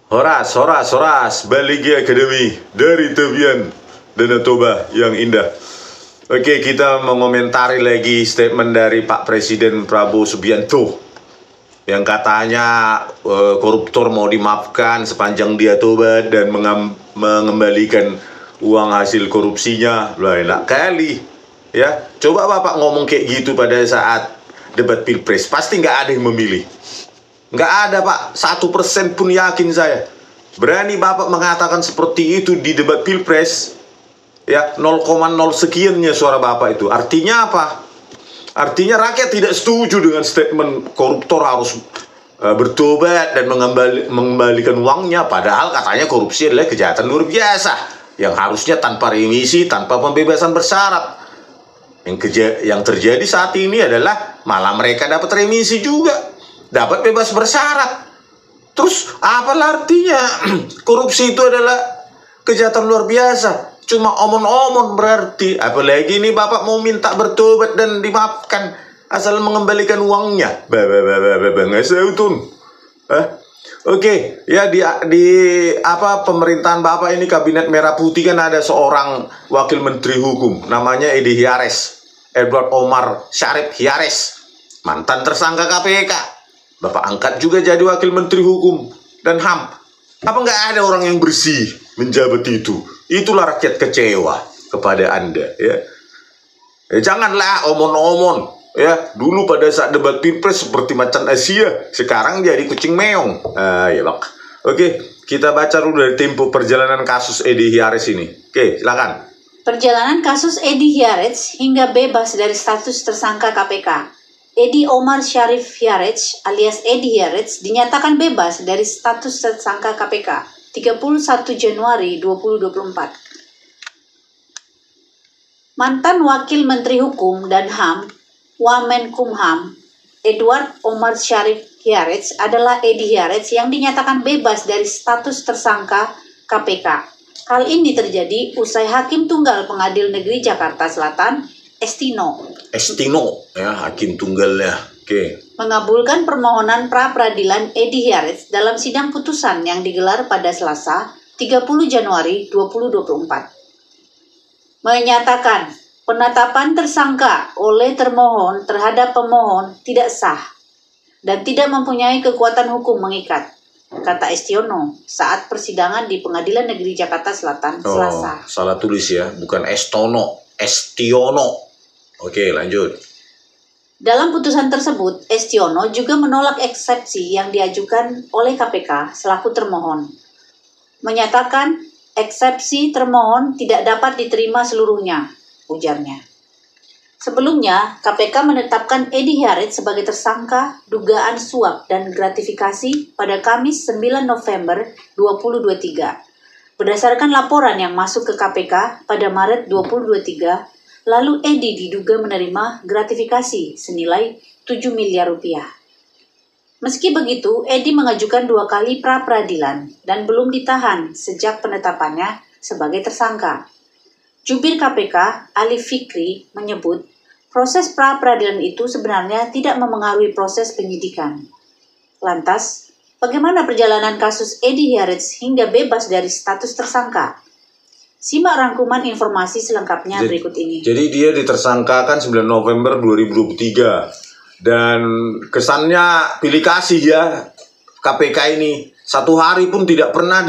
Horas, horas, horas, Baligi Academy dari tepian Danau Toba yang indah. Oke, kita mengomentari lagi statement dari Pak Presiden Prabowo Subianto yang katanya koruptor mau dimaafkan sepanjang dia tobat dan mengembalikan uang hasil korupsinya. Lah, enak kali. Ya, coba Bapak ngomong kayak gitu pada saat debat Pilpres, pasti nggak ada yang memilih. Nggak ada, Pak. 1% pun yakin saya. Berani Bapak mengatakan seperti itu di debat Pilpres, ya 0,0 sekiannya suara Bapak itu. Artinya apa? Artinya rakyat tidak setuju dengan statement koruptor harus bertobat dan mengembalikan uangnya. Padahal katanya korupsi adalah kejahatan luar biasa yang harusnya tanpa remisi, tanpa pembebasan bersyarat. Yang terjadi saat ini adalah malah mereka dapat remisi juga, dapat bebas bersyarat. Terus apa artinya? Korupsi itu adalah kejahatan luar biasa. Cuma omon-omon berarti. Apalagi ini Bapak mau minta bertobat dan dimaafkan asal mengembalikan uangnya. Oke, ya di pemerintahan Bapak ini kabinet merah putih kan ada seorang wakil menteri hukum namanya Edi Hiares, Edward Omar Syarif Hiares, mantan tersangka KPK. Bapak angkat juga jadi wakil menteri hukum dan HAM. Apa nggak ada orang yang bersih menjabat itu? Itulah rakyat kecewa kepada Anda, ya. Janganlah omon-omon, ya. Dulu pada saat debat Pilpres seperti macan Asia, sekarang jadi kucing meong. Ya, Pak. Oke, kita baca dulu dari Tempo perjalanan kasus Edi Hiares ini. Oke, silakan. Perjalanan kasus Edi Hiares hingga bebas dari status tersangka KPK. Edi Omar Syarif Hiares alias Edi Hiares dinyatakan bebas dari status tersangka KPK 31 Januari 2024. Mantan Wakil Menteri Hukum dan HAM, Wamenkumham, Edward Omar Syarif Hiares adalah Edi Hiares yang dinyatakan bebas dari status tersangka KPK. Hal ini terjadi usai Hakim Tunggal Pengadilan Negeri Jakarta Selatan Estino, ya, hakim tunggalnya. Oke. Mengabulkan permohonan pra-peradilan Edi Hiares dalam sidang putusan yang digelar pada Selasa 30 Januari 2024. Menyatakan penetapan tersangka oleh termohon terhadap pemohon tidak sah dan tidak mempunyai kekuatan hukum mengikat, kata Estiono saat persidangan di Pengadilan Negeri Jakarta Selatan Selasa. Salah tulis ya, bukan Estiono. Oke, lanjut. Dalam putusan tersebut, Estiono juga menolak eksepsi yang diajukan oleh KPK selaku termohon. Menyatakan eksepsi termohon tidak dapat diterima seluruhnya, ujarnya. Sebelumnya, KPK menetapkan Edi Hiares sebagai tersangka dugaan suap dan gratifikasi pada Kamis 9 November 2023. Berdasarkan laporan yang masuk ke KPK pada Maret 2023, lalu Edi diduga menerima gratifikasi senilai 7 miliar rupiah. Meski begitu, Edi mengajukan 2 kali pra-peradilan dan belum ditahan sejak penetapannya sebagai tersangka. Jubir KPK, Ali Fikri, menyebut proses pra-peradilan itu sebenarnya tidak memengaruhi proses penyidikan. Lantas, bagaimana perjalanan kasus Edi Hiares hingga bebas dari status tersangka? Simak rangkuman informasi selengkapnya berikut ini. Jadi dia ditersangkakan 9 November 2023 dan kesannya pilih kasih ya KPK ini. 1 hari pun tidak pernah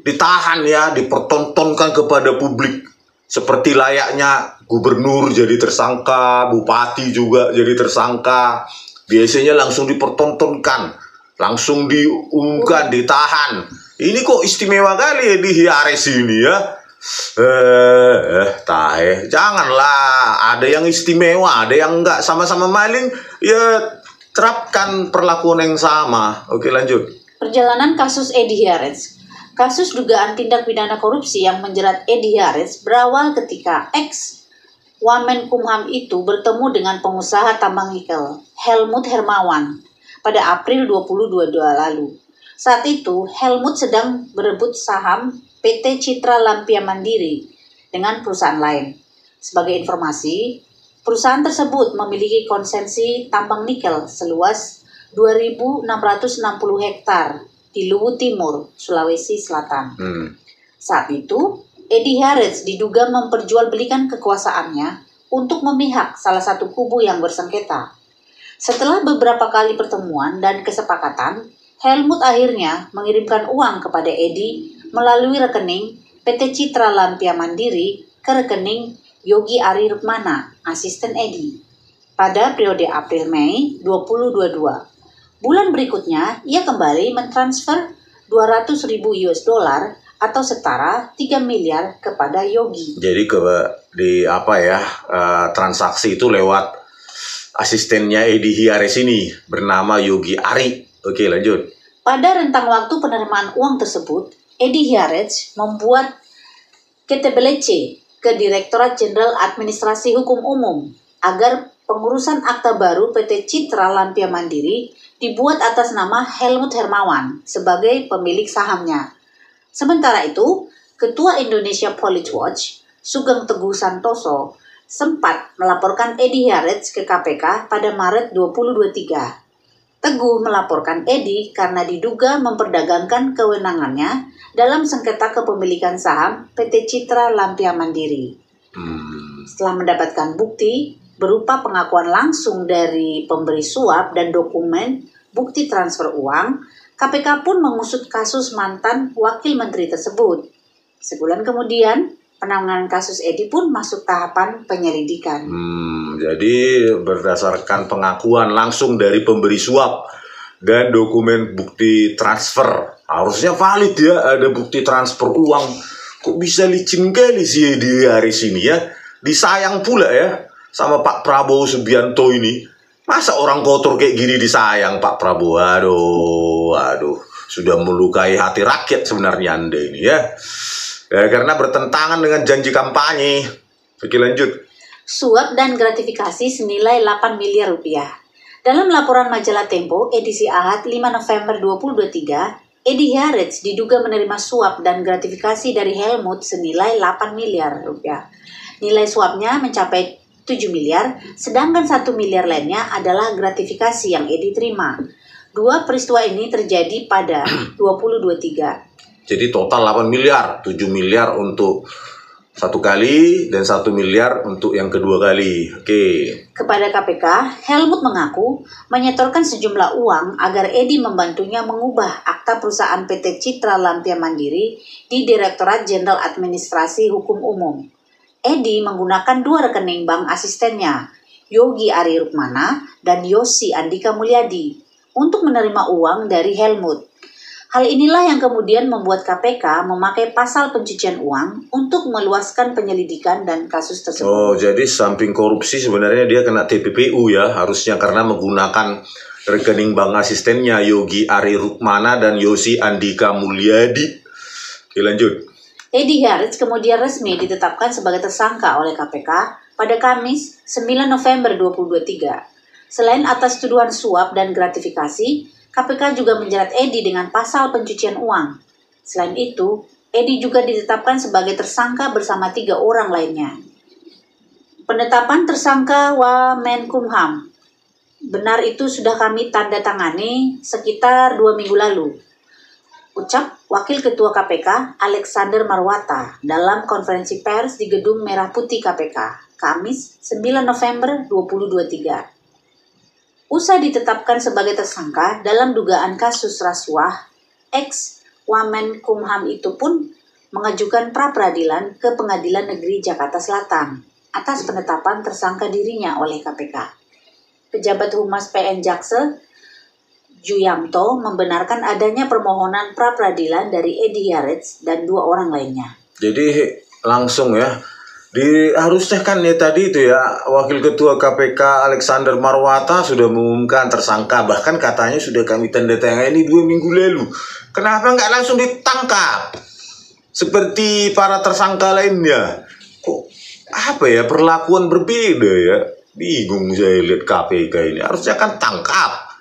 ditahan ya, dipertontonkan kepada publik. Seperti layaknya gubernur jadi tersangka, bupati juga jadi tersangka. Biasanya langsung dipertontonkan, langsung diumumkan, ditahan. Ini kok istimewa kali ya di Hiares ini ya. Janganlah, ada yang istimewa, ada yang enggak, sama-sama maling, ya terapkan perlakuan yang sama. Oke, lanjut. Perjalanan kasus Edi Hiares. Kasus dugaan tindak pidana korupsi yang menjerat Edi Hiares berawal ketika Wamenkumham itu bertemu dengan pengusaha tambang nikel Helmut Hermawan pada April 2022 lalu. Saat itu, Helmut sedang berebut saham PT Citra Lampia Mandiri dengan perusahaan lain. Sebagai informasi, perusahaan tersebut memiliki konsesi tambang nikel seluas 2.660 hektar di Luwu Timur, Sulawesi Selatan. Hmm. Saat itu, Edi Harets diduga memperjualbelikan kekuasaannya untuk memihak salah satu kubu yang bersengketa. Setelah beberapa kali pertemuan dan kesepakatan, Helmut akhirnya mengirimkan uang kepada Edi melalui rekening PT Citra Lampia Mandiri ke rekening Yogi Ari Rukmana, asisten Edi, pada periode April-Mei 2022. Bulan berikutnya, ia kembali mentransfer 200.000 US dollar atau setara 3 miliar kepada Yogi. Jadi transaksi itu lewat asistennya Edi Hiares ini bernama Yogi Ari. Oke, lanjut. Pada rentang waktu penerimaan uang tersebut, Edi Hiares membuat KTBLC ke Direktorat Jenderal Administrasi Hukum Umum agar pengurusan akta baru PT Citra Lampia Mandiri dibuat atas nama Helmut Hermawan sebagai pemilik sahamnya. Sementara itu, Ketua Indonesia Police Watch, Sugeng Teguh Santoso, sempat melaporkan Edi Hiares ke KPK pada Maret 2023. Teguh melaporkan Edi karena diduga memperdagangkan kewenangannya dalam sengketa kepemilikan saham PT Citra Lampia Mandiri. Setelah mendapatkan bukti berupa pengakuan langsung dari pemberi suap dan dokumen bukti transfer uang, KPK pun mengusut kasus mantan wakil menteri tersebut. Sebulan kemudian, penanganan kasus Edi pun masuk tahapan penyelidikan. Jadi berdasarkan pengakuan langsung dari pemberi suap dan dokumen bukti transfer, harusnya valid ya, ada bukti transfer uang. Kok bisa licin kali sih Edi Hiares ini ya? Disayang pula ya sama Pak Prabowo Subianto ini. Masa orang kotor kayak gini disayang Pak Prabowo? Aduh, sudah melukai hati rakyat sebenarnya Anda ini ya. Karena bertentangan dengan janji kampanye. Oke, lanjut. Suap dan gratifikasi senilai 8 miliar rupiah. Dalam laporan majalah Tempo edisi Ahad 5 November 2023, Edi Hiares diduga menerima suap dan gratifikasi dari Helmut senilai 8 miliar rupiah. Nilai suapnya mencapai 7 miliar, sedangkan 1 miliar lainnya adalah gratifikasi yang Edi terima. Dua peristiwa ini terjadi pada 2023. Jadi total 8 miliar, 7 miliar untuk satu kali dan 1 miliar untuk yang kedua kali. Oke. Kepada KPK, Helmut mengaku menyetorkan sejumlah uang agar Edi membantunya mengubah akta perusahaan PT Citra Lampia Mandiri di Direktorat Jenderal Administrasi Hukum Umum. Edi menggunakan dua rekening bank asistennya, Yogi Ari Rukmana dan Yosi Andika Mulyadi, untuk menerima uang dari Helmut. Hal inilah yang kemudian membuat KPK memakai pasal pencucian uang untuk meluaskan penyelidikan dan kasus tersebut. Oh, jadi samping korupsi sebenarnya dia kena TPPU ya, harusnya karena menggunakan rekening bank asistennya Yogi Ari Rukmana dan Yosi Andika Mulyadi. Oke, lanjut. Edi Hiares kemudian resmi ditetapkan sebagai tersangka oleh KPK pada Kamis 9 November 2023. Selain atas tuduhan suap dan gratifikasi, KPK juga menjerat Edi dengan pasal pencucian uang. Selain itu, Edi juga ditetapkan sebagai tersangka bersama 3 orang lainnya. Penetapan tersangka Wamenkumham. Benar itu sudah kami tanda tangani sekitar 2 minggu lalu, ucap Wakil Ketua KPK Alexander Marwata dalam konferensi pers di Gedung Merah Putih KPK, Kamis 9 November 2023. Usai ditetapkan sebagai tersangka dalam dugaan kasus rasuah, ex-Wamenkumham itu pun mengajukan pra-peradilan ke Pengadilan Negeri Jakarta Selatan atas penetapan tersangka dirinya oleh KPK. Pejabat Humas PN Jaksel Juyamto membenarkan adanya permohonan pra-peradilan dari Edi Hiares dan 2 orang lainnya. Jadi langsung ya, harusnya kan ya tadi itu ya, Wakil Ketua KPK Alexander Marwata sudah mengumumkan tersangka, bahkan katanya sudah kami tanda tangani 2 minggu lalu. Kenapa nggak langsung ditangkap seperti para tersangka lainnya? Kok apa ya, perlakuan berbeda ya? Bingung saya lihat KPK ini. Harusnya kan tangkap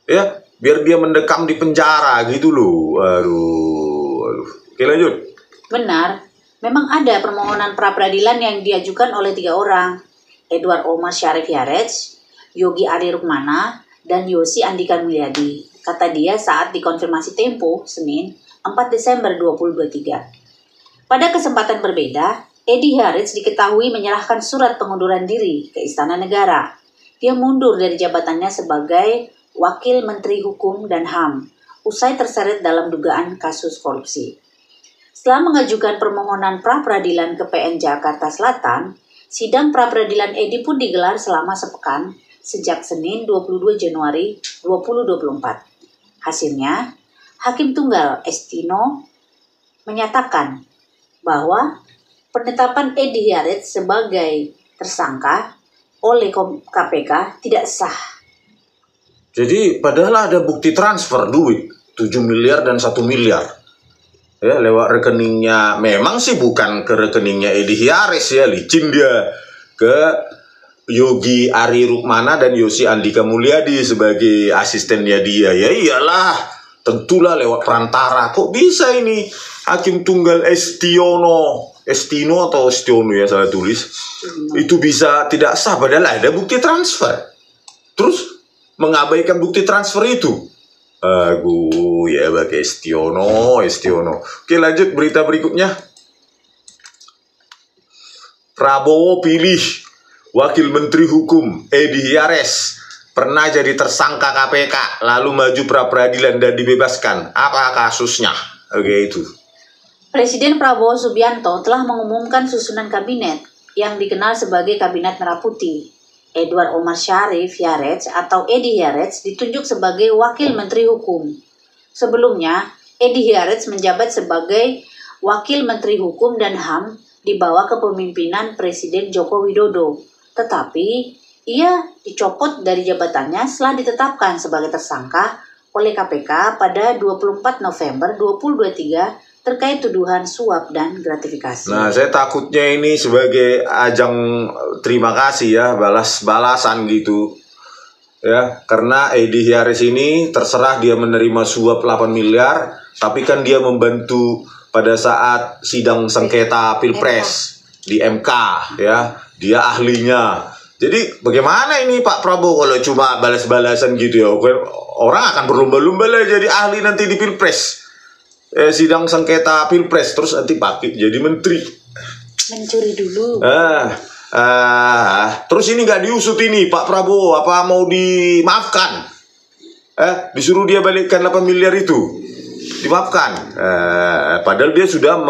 ya, biar dia mendekam di penjara gitu loh. Aduh. Oke, lanjut. Benar, memang ada permohonan pra-peradilan yang diajukan oleh 3 orang, Edward Omar Syarif Hiares, Yogi Ari Rukmana, dan Yosi Andika Mulyadi. kata dia saat dikonfirmasi Tempo, Senin, 4 Desember 2023. Pada kesempatan berbeda, Edi Hiaric diketahui menyerahkan surat pengunduran diri ke Istana Negara. Dia mundur dari jabatannya sebagai Wakil Menteri Hukum dan HAM, usai terseret dalam dugaan kasus korupsi. Setelah mengajukan permohonan pra-peradilan ke PN Jakarta Selatan, sidang pra-peradilan Edi pun digelar selama sepekan sejak Senin 22 Januari 2024. Hasilnya, Hakim Tunggal Estino menyatakan bahwa penetapan Edi Hiaric sebagai tersangka oleh KPK tidak sah. Jadi padahal ada bukti transfer duit 7 miliar dan 1 miliar. Ya, lewat rekeningnya, memang sih bukan ke rekeningnya Edi Hiaric ya, licin dia ke Yogi Ari Rukmana dan Yosi Andika Mulyadi sebagai asistennya dia. Ya iyalah, tentulah lewat perantara. Kok bisa ini Hakim Tunggal Estino atau Estiono ya salah tulis, itu bisa tidak sah padahal ada bukti transfer. Terus mengabaikan bukti transfer itu. Ya pakai Estiono. Oke, lanjut berita berikutnya. Prabowo pilih Wakil Menteri Hukum Edi Hiaric pernah jadi tersangka KPK, lalu maju pra-peradilan dan dibebaskan. Apa kasusnya? Oke, itu. Presiden Prabowo Subianto telah mengumumkan susunan kabinet yang dikenal sebagai Kabinet Merah Putih. Edward Omar Syarif Hiaric atau Edi Hiaric ditunjuk sebagai Wakil Menteri Hukum. Sebelumnya, Edi Hiaric menjabat sebagai Wakil Menteri Hukum dan HAM di bawah kepemimpinan Presiden Joko Widodo. Tetapi, ia dicopot dari jabatannya setelah ditetapkan sebagai tersangka oleh KPK pada 24 November 2023 terkait tuduhan suap dan gratifikasi. Nah, saya takutnya ini sebagai ajang terima kasih ya, balas-balasan gitu. Ya, karena Edi Hiaric ini terserah dia menerima suap 8 miliar, tapi kan dia membantu pada saat sidang sengketa Pilpres di MK ya. Dia ahlinya. Jadi bagaimana ini Pak Prabowo kalau cuma balas-balasan gitu ya? Orang akan berlomba-lomba lah jadi ahli nanti di Pilpres. Sidang sengketa Pilpres terus nanti pakai jadi menteri. Mencuri dulu. Terus ini nggak diusut ini Pak Prabowo, apa mau dimaafkan? Disuruh dia balikkan 8 miliar itu. Dimaafkan. Padahal dia sudah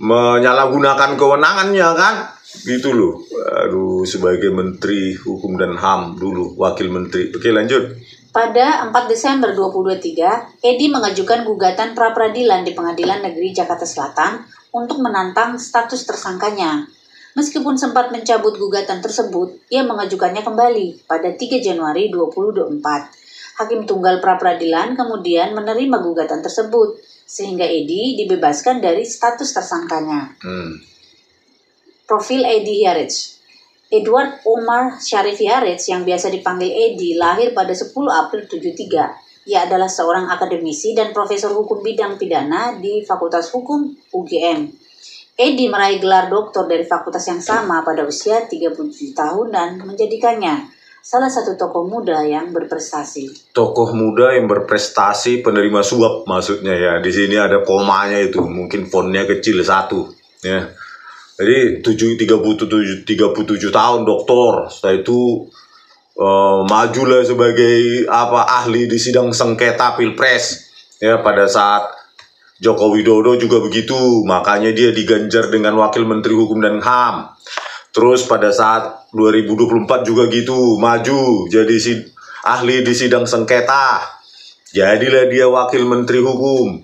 menyalahgunakan kewenangannya kan? Gitu loh. Aduh, sebagai Menteri Hukum dan HAM dulu, Wakil Menteri. Oke, lanjut. Pada 4 Desember 2023, Edi mengajukan gugatan pra-peradilan di Pengadilan Negeri Jakarta Selatan untuk menantang status tersangkanya. Meskipun sempat mencabut gugatan tersebut, ia mengajukannya kembali pada 3 Januari 2024. Hakim Tunggal pra-peradilan kemudian menerima gugatan tersebut, sehingga Edi dibebaskan dari status tersangkanya. Profil Edi Hiaric. Edward Omar Syarif Hiaric yang biasa dipanggil Edi lahir pada 10 April 73. Ia adalah seorang akademisi dan profesor hukum bidang pidana di Fakultas Hukum UGM. Edi meraih gelar doktor dari fakultas yang sama pada usia 37 tahun dan menjadikannya salah satu tokoh muda yang berprestasi. Tokoh muda yang berprestasi penerima suap maksudnya ya. Di sini ada komanya itu, mungkin fontnya kecil 1 ya. Jadi 37 tahun doktor, setelah itu majulah sebagai ahli di sidang sengketa Pilpres ya pada saat Joko Widodo juga begitu, makanya dia diganjar dengan Wakil Menteri Hukum dan HAM. Terus pada saat 2024 juga gitu, maju jadi ahli di sidang sengketa. Jadilah dia Wakil Menteri Hukum.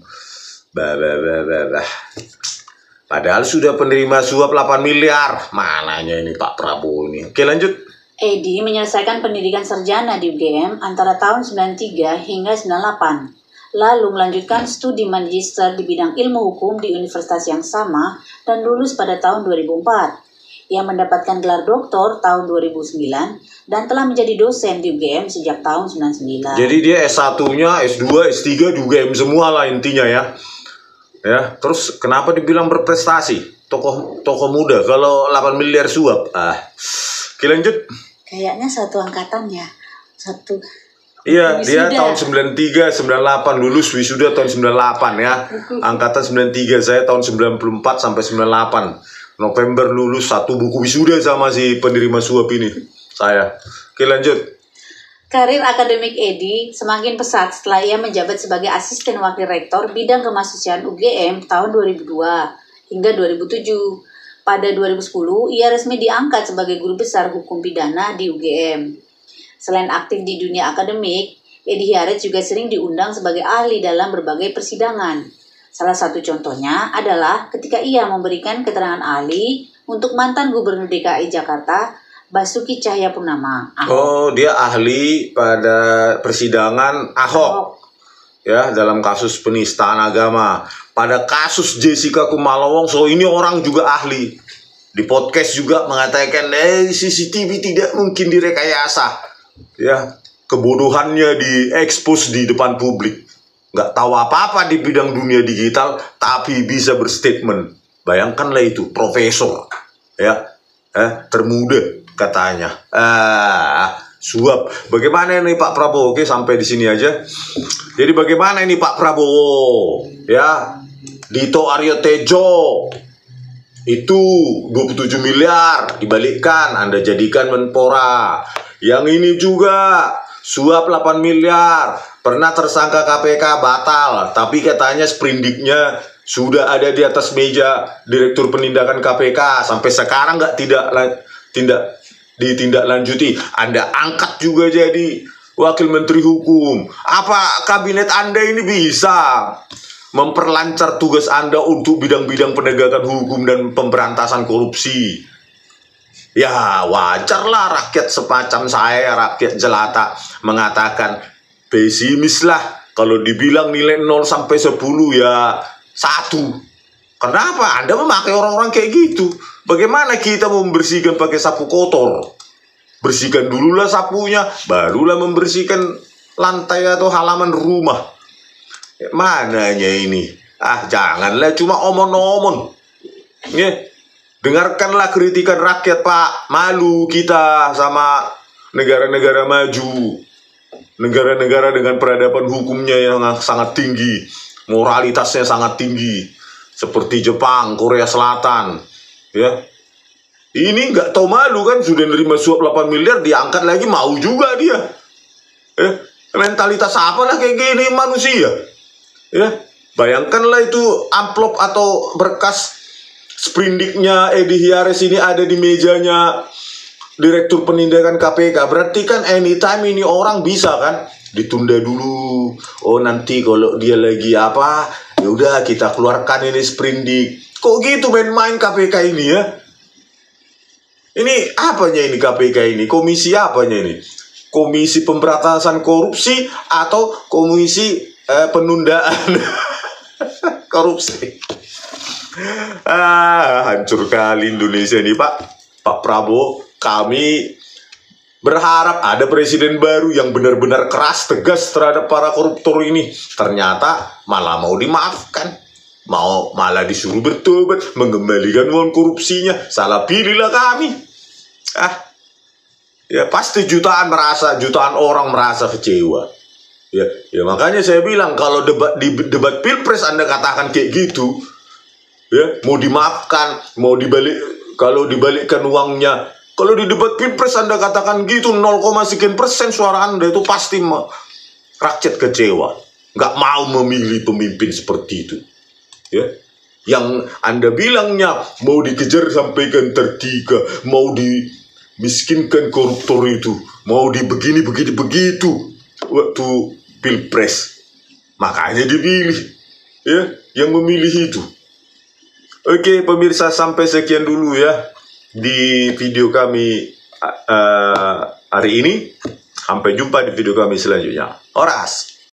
Padahal sudah penerima suap 8 miliar. Mananya ini Pak Prabowo ini. Oke, lanjut. Edi menyelesaikan pendidikan sarjana di UGM antara tahun 93 hingga 98. Lalu melanjutkan studi magister di bidang ilmu hukum di universitas yang sama dan lulus pada tahun 2004. Ia mendapatkan gelar doktor tahun 2009 dan telah menjadi dosen di UGM sejak tahun 99. Jadi dia S1-nya, S2, S3 di UGM semua lah intinya ya. Ya, terus kenapa dibilang berprestasi? Tokoh muda kalau 8 miliar suap. Oke, lanjut. Kayaknya satu angkatan ya. Iya, dia Wisuda. tahun 93, 98 lulus wisuda tahun 98 ya. Angkatan 93, saya tahun 94 sampai 98. November lulus, 1 buku wisuda sama si penerima suap ini. Saya. Oke, lanjut. Karir akademik Edi semakin pesat setelah ia menjabat sebagai asisten wakil rektor bidang kemahasiswaan UGM tahun 2002 hingga 2007. Pada 2010, ia resmi diangkat sebagai guru besar hukum pidana di UGM. Selain aktif di dunia akademik, Edi Hiaret juga sering diundang sebagai ahli dalam berbagai persidangan. Salah satu contohnya adalah ketika ia memberikan keterangan ahli untuk mantan Gubernur DKI Jakarta, Basuki Cahayapurnama. Oh, dia ahli pada persidangan Ahok. Ya, dalam kasus penistaan agama. Pada kasus Jessica Kumala Wongso, ini orang juga ahli. Di podcast juga mengatakan, CCTV tidak mungkin direkayasa. Ya, kebodohannya diekspos di depan publik. Nggak tahu apa-apa di bidang dunia digital, tapi bisa berstatement. Bayangkanlah itu, profesor. Ya, termuda katanya. Suap. Bagaimana ini Pak Prabowo? Oke, sampai di sini aja. Jadi bagaimana ini Pak Prabowo? Ya, Dito Aryo Tejo itu 27 miliar dibalikkan, Anda jadikan Menpora. Yang ini juga suap 8 miliar. Pernah tersangka KPK batal, tapi katanya sprindiknya sudah ada di atas meja Direktur Penindakan KPK. Sampai sekarang nggak ditindaklanjuti. Anda angkat juga jadi Wakil Menteri Hukum. Apa kabinet Anda ini bisa memperlancar tugas Anda untuk bidang-bidang penegakan hukum dan pemberantasan korupsi? Ya wajarlah rakyat semacam saya, rakyat jelata, mengatakan pesimis lah. Kalau dibilang nilai 0 sampai 10 ya 1. Kenapa? Anda memakai orang-orang kayak gitu. Bagaimana kita membersihkan pakai sapu kotor? Bersihkan dululah sapunya, barulah membersihkan lantai atau halaman rumah. Mananya ini? Janganlah cuma omon-omon. Ya, dengarkanlah kritikan rakyat, Pak. Malu kita sama negara-negara maju. Negara-negara dengan peradaban hukumnya yang sangat tinggi. Moralitasnya sangat tinggi. Seperti Jepang, Korea Selatan. Ya, ini nggak tahu malu kan, sudah nerima suap 8 miliar diangkat lagi, mau juga dia. Mentalitas apalah kayak gini manusia. Ya, bayangkanlah itu amplop atau berkas sprindiknya Edi Hiaret ini ada di mejanya Direktur Penindakan KPK. Berarti kan anytime ini orang bisa kan ditunda dulu. Oh, nanti kalau dia lagi apa, ya udah kita keluarkan ini sprindik. Kok gitu main-main KPK ini ya? Ini apanya ini KPK ini? Komisi apanya ini? Komisi Pemberantasan Korupsi atau Komisi Penundaan Korupsi? Hancur kali Indonesia ini Pak Prabowo. Kami berharap ada presiden baru yang benar-benar keras, tegas terhadap para koruptor ini. Ternyata malah mau dimaafkan. Malah disuruh bertobat, mengembalikan uang korupsinya. Salah pilihlah kami. Ya pasti jutaan orang merasa kecewa. Ya makanya saya bilang kalau debat Pilpres Anda katakan kayak gitu, ya mau dimaafkan, kalau dibalikkan uangnya. Kalau di debat Pilpres Anda katakan gitu 0, sekian persen suara Anda itu pasti rakyat kecewa, nggak mau memilih pemimpin seperti itu. Ya, yang Anda bilangnya mau dikejar sampai ke Antartika, mau dimiskinkan koruptor itu, mau begini begitu waktu Pilpres, makanya dipilih. Ya, yang memilih itu. Oke, pemirsa, sampai sekian dulu ya di video kami hari ini. Sampai jumpa di video kami selanjutnya. Horas.